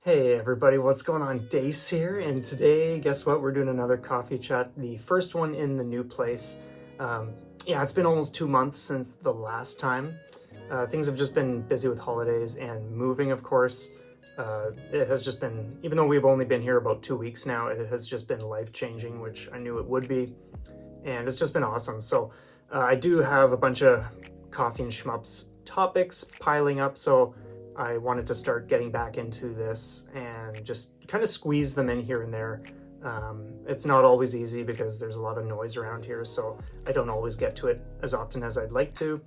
Hey everybody, what's going on? Dace here, and today, guess what? We're doing another coffee chat, the first one in the new place. Um, yeah, it's been almost 2 months since the last time. Things have just been busy with holidays and moving, of course. It has just been, even though we've only been here about 2 weeks now, it has just been life-changing, which I knew it would be, and it's just been awesome. So I do have a bunch of coffee and schmups topics piling up, so I wanted to start getting back into this and just kind of squeeze them in here and there. It's not always easy because there's a lot of noise around here, so I don't always get to it as often as I'd like to.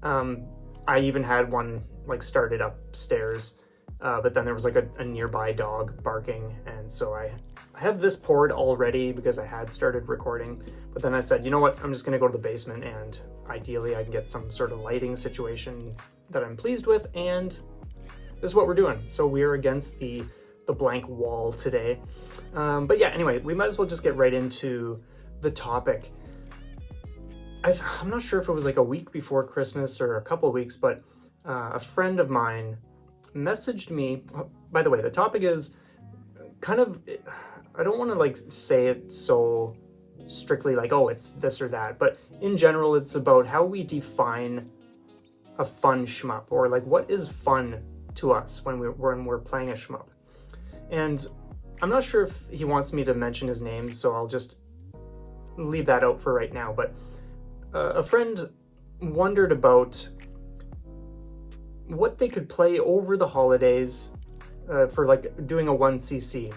I even had one like started upstairs, but then there was like a nearby dog barking, and so I have this poured already because I had started recording, but then I said, you know what, I'm just gonna go to the basement and ideally I can get some sort of lighting situation that I'm pleased with, and this is what we're doing. So we're against the blank wall today. But yeah, anyway, we might as well just get right into the topic. I'm not sure if it was like a week before Christmas or a couple of weeks, but a friend of mine messaged me. By the way, the topic is kind of, I don't want to like say it so strictly like, oh, it's this or that, but in general, it's about how we define a fun shmup, or like what is fun to us when we're playing a shmup. And I'm not sure if he wants me to mention his name, so I'll just leave that out for right now. But a friend wondered about what they could play over the holidays for like doing a 1cc.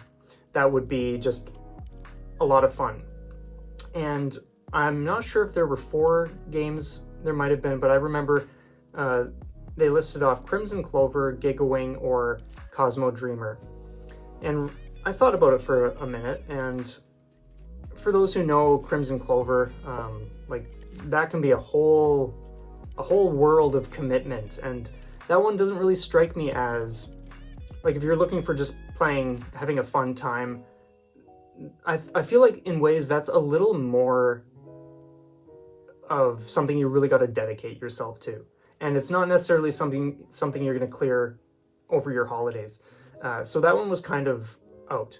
That would be just a lot of fun. And I'm not sure if there were 4 games, there might have been, but I remember they listed off Crimson Clover, Gigawing, or Cosmo Dreamer. And I thought about it for a minute, and for those who know Crimson Clover, like that can be a whole world of commitment, and that one doesn't really strike me as, like, if you're looking for just playing, having a fun time, I feel like in ways that's a little more of something you really got to dedicate yourself to. And it's not necessarily something you're going to clear over your holidays. So that one was kind of out.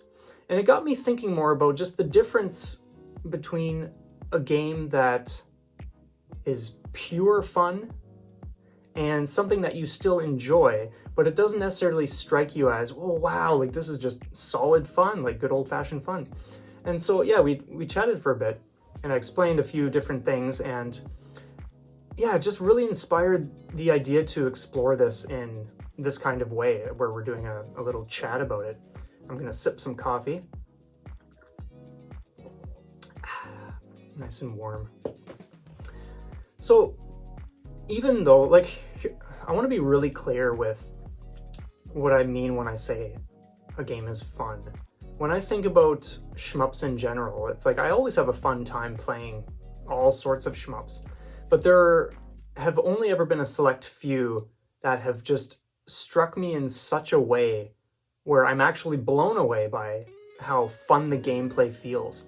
And it got me thinking more about just the difference between a game that is pure fun and something that you still enjoy, but it doesn't necessarily strike you as, oh wow, like this is just solid fun, like good old-fashioned fun. And so yeah, we chatted for a bit, and I explained a few different things, and yeah, it just really inspired the idea to explore this in this kind of way, where we're doing a little chat about it. I'm gonna sip some coffee. Nice and warm. So even though, like, I want to be really clear with what I mean when I say a game is fun. When I think about shmups in general, it's like I always have a fun time playing all sorts of shmups. But there have only ever been a select few that have just struck me in such a way where I'm actually blown away by how fun the gameplay feels.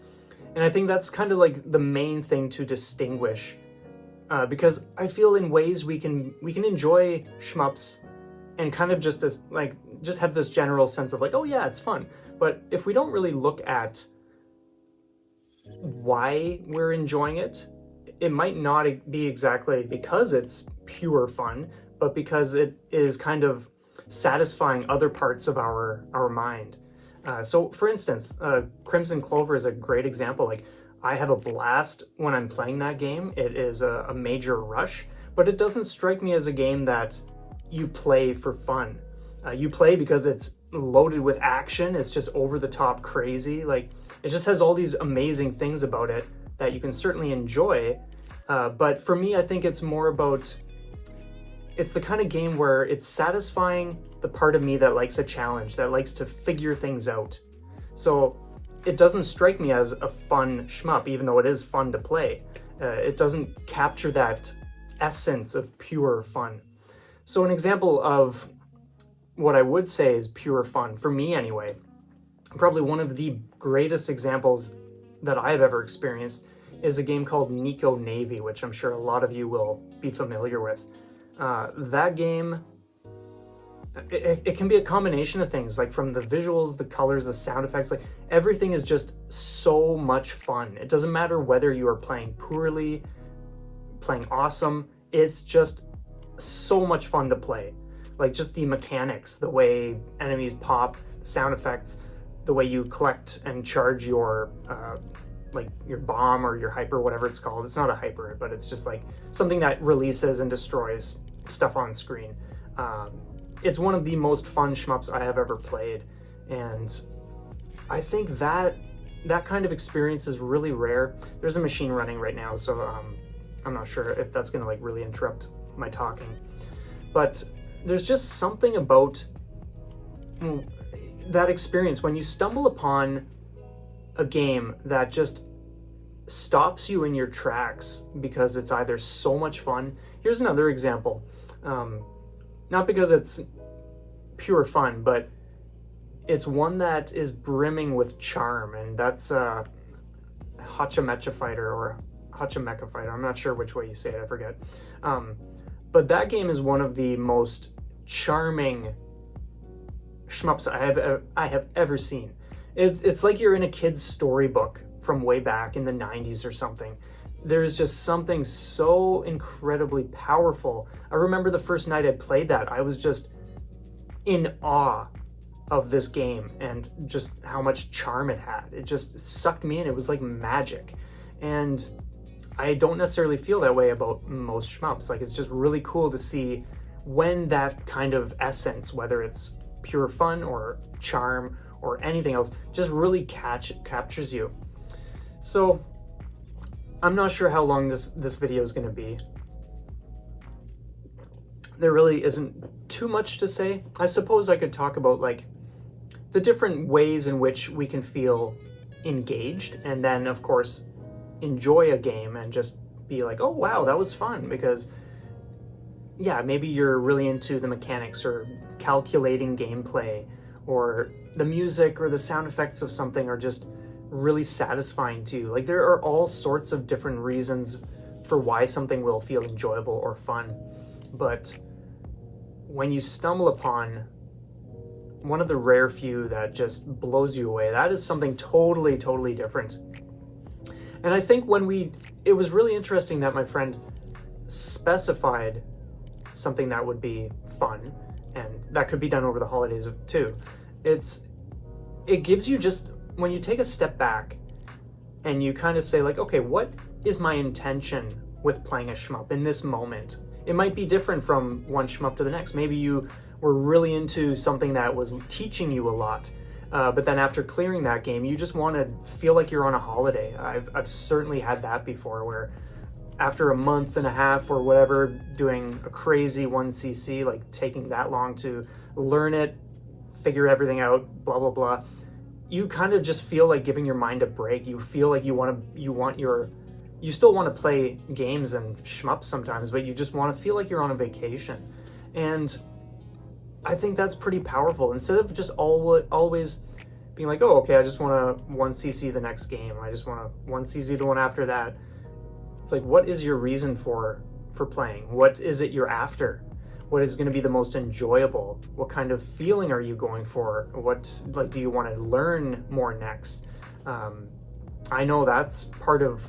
And I think that's kind of like the main thing to distinguish, because I feel in ways we can enjoy shmups and kind of just as like just have this general sense of like, oh yeah, it's fun. But if we don't really look at why we're enjoying it, it might not be exactly because it's pure fun, but because it is kind of satisfying other parts of our mind. So for instance, Crimson Clover is a great example. Like, I have a blast when I'm playing that game. It is a major rush, but it doesn't strike me as a game that you play for fun. You play because it's loaded with action. It's just over the top crazy. Like, it just has all these amazing things about it that you can certainly enjoy. But for me, I think it's more about, it's the kind of game where it's satisfying the part of me that likes a challenge, that likes to figure things out. So it doesn't strike me as a fun shmup, even though it is fun to play. It doesn't capture that essence of pure fun. So an example of what I would say is pure fun, for me anyway, probably one of the greatest examples that I've ever experienced is a game called Nico Navy, which I'm sure a lot of you will be familiar with. That game it can be a combination of things, like from the visuals, the colors, the sound effects, like everything is just so much fun. It doesn't matter whether you are playing poorly, playing awesome, it's just so much fun to play. Like just the mechanics, the way enemies pop, sound effects, the way you collect and charge your like your bomb or your hyper, whatever it's called. It's not a hyper, but it's just like something that releases and destroys stuff on screen. It's one of the most fun shmups I have ever played, and I think that kind of experience is really rare. There's a machine running right now, so I'm not sure if that's gonna like really interrupt my talking, but there's just something about that experience when you stumble upon a game that just stops you in your tracks because it's either so much fun. Here's another example. Not because it's pure fun, but it's one that is brimming with charm, and that's Hachimecha Fighter or Hachimecha Fighter. I'm not sure which way you say it, I forget. But that game is one of the most charming shmups I have ever seen. It's like you're in a kid's storybook from way back in the 90s or something. There's just something so incredibly powerful. I remember the first night I played that, I was just in awe of this game and just how much charm it had. It just sucked me in. It was like magic. And I don't necessarily feel that way about most shmups. Like, it's just really cool to see when that kind of essence, whether it's pure fun or charm or anything else, just really captures you. So I'm not sure how long this video is going to be. There really isn't too much to say. I suppose I could talk about like the different ways in which we can feel engaged, and then of course enjoy a game and just be like, oh wow, that was fun, because yeah, maybe you're really into the mechanics or calculating gameplay, or the music or the sound effects of something are just really satisfying to you. Like, there are all sorts of different reasons for why something will feel enjoyable or fun. But when you stumble upon one of the rare few that just blows you away, that is something totally, totally different. And I think it was really interesting that my friend specified something that would be fun, and that could be done over the holidays too. It gives you just, when you take a step back and you kind of say like, okay, what is my intention with playing a shmup in this moment? It might be different from one shmup to the next. Maybe you were really into something that was teaching you a lot, but then after clearing that game, you just want to feel like you're on a holiday. I've certainly had that before, where after a month and a half or whatever doing a crazy 1cc, like taking that long to learn it, figure everything out, blah blah blah, you kind of just feel like giving your mind a break. You feel like you still want to play games and shmups sometimes, but you just want to feel like you're on a vacation. And I think that's pretty powerful. Instead of just always being like, oh, okay, I just want to 1cc the next game, I just want to 1cc the one after that. It's like, what is your reason for playing? What is it you're after? What is going to be the most enjoyable? What kind of feeling are you going for? What, like, do you want to learn more next? I know that's part of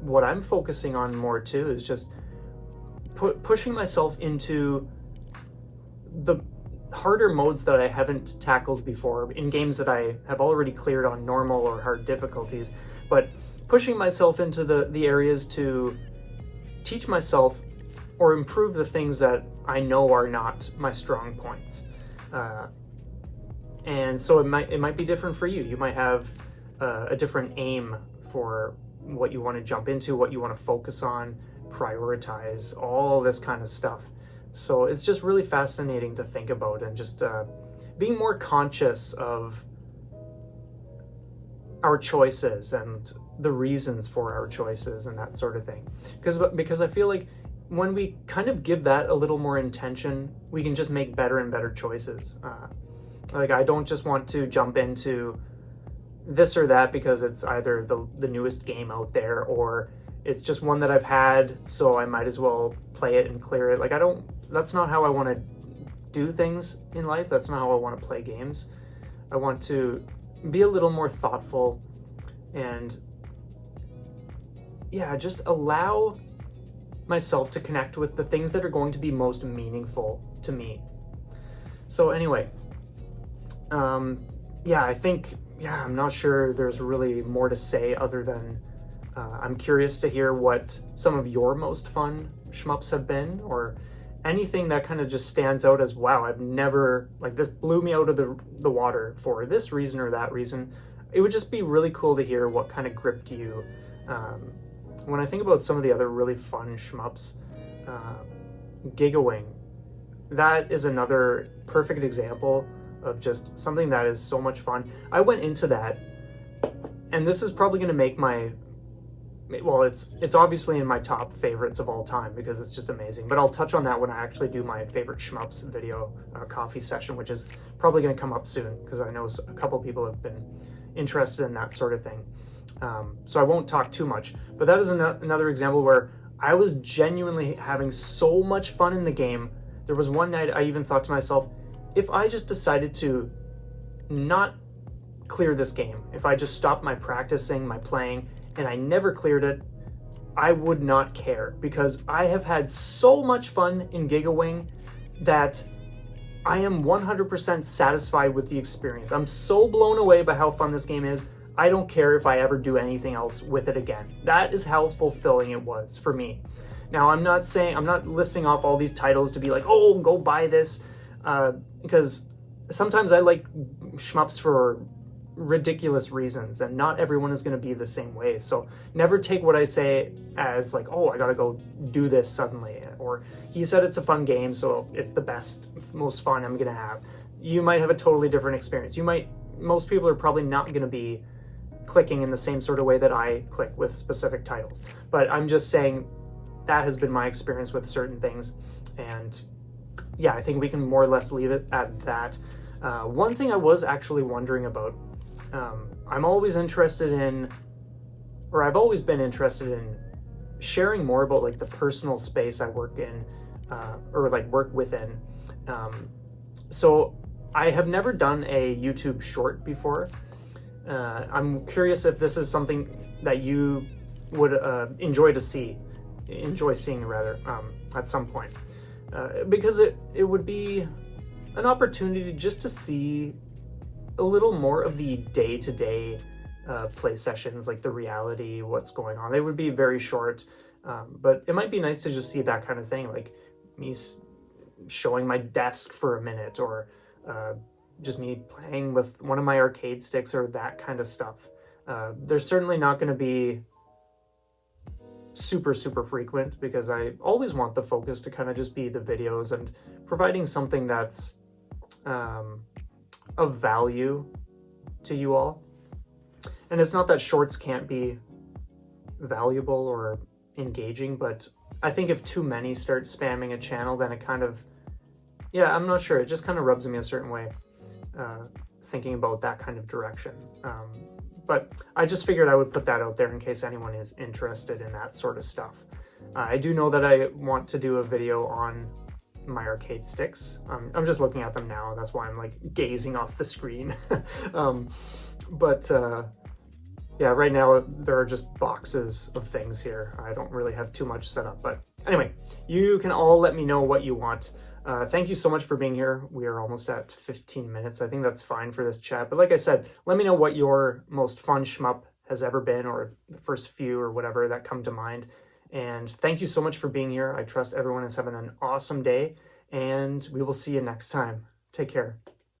what I'm focusing on more too, is just pushing myself into the harder modes that I haven't tackled before in games that I have already cleared on normal or hard difficulties, but pushing myself into the areas to teach myself or improve the things that I know are not my strong points. And so it might be different for you. You might have a different aim for what you want to jump into, what you want to focus on, prioritize, all this kind of stuff. So it's just really fascinating to think about, and just being more conscious of our choices and the reasons for our choices and that sort of thing. Because I feel like when we kind of give that a little more intention, we can just make better and better choices. Like, I don't just want to jump into this or that because it's either the newest game out there, or it's just one that I've had, so I might as well play it and clear it. Like, that's not how I want to do things in life. That's not how I want to play games. I want to be a little more thoughtful and, yeah, just allow myself to connect with the things that are going to be most meaningful to me. So anyway, yeah, I think, yeah, I'm not sure there's really more to say other than I'm curious to hear what some of your most fun shmups have been, or anything that kind of just stands out as, wow, I've never, like, this blew me out of the water for this reason or that reason. It would just be really cool to hear what kind of gripped you. When I think about some of the other really fun shmups, Gigawing, that is another perfect example of just something that is so much fun. I went into that, and this is probably going to make my, well, it's obviously in my top favorites of all time because it's just amazing, but I'll touch on that when I actually do my favorite shmups video coffee session, which is probably going to come up soon because I know a couple people have been interested in that sort of thing. So I won't talk too much, but that is another example where I was genuinely having so much fun in the game. There was one night I even thought to myself, if I just decided to not clear this game, if I just stopped my practicing, my playing, and I never cleared it, I would not care, because I have had so much fun in Gigawing that I am 100% satisfied with the experience. I'm so blown away by how fun this game is. I don't care if I ever do anything else with it again. That is how fulfilling it was for me. Now, I'm not listing off all these titles to be like, oh, go buy this, because sometimes I like shmups for ridiculous reasons, and not everyone is going to be the same way. So never take what I say as like, oh, I gotta go do this suddenly, or he said it's a fun game, so it's the best, most fun I'm gonna have. You might have a totally different experience. Most people are probably not going to be clicking in the same sort of way that I click with specific titles, but I'm just saying that has been my experience with certain things. And yeah, I think we can more or less leave it at that. One thing I was actually wondering about, I'm always interested in, or I've always been interested in sharing more about like the personal space I work in, or like work within. So I have never done a YouTube short before. I'm curious if this is something that you would enjoy seeing rather, at some point, because it would be an opportunity just to see a little more of the day-to-day play sessions, like the reality, what's going on. They would be very short, but it might be nice to just see that kind of thing, like me showing my desk for a minute, or just me playing with one of my arcade sticks, or that kind of stuff. There's certainly not going to be super frequent, because I always want the focus to kind of just be the videos and providing something that's of value to you all. And it's not that shorts can't be valuable or engaging, but I think if too many start spamming a channel, then it kind of, yeah, I'm not sure, it just kind of rubs me a certain way, thinking about that kind of direction. But I just figured I would put that out there in case anyone is interested in that sort of stuff. I do know that I want to do a video on my arcade sticks. I'm just looking at them now, that's why I'm like gazing off the screen. Yeah, right now there are just boxes of things here. I don't really have too much set up, but anyway, you can all let me know what you want. Thank you so much for being here. We are almost at 15 minutes. I think that's fine for this chat. But like I said, let me know what your most fun shmup has ever been, or the first few or whatever that come to mind. And thank you so much for being here. I trust everyone is having an awesome day, and we will see you next time. Take care.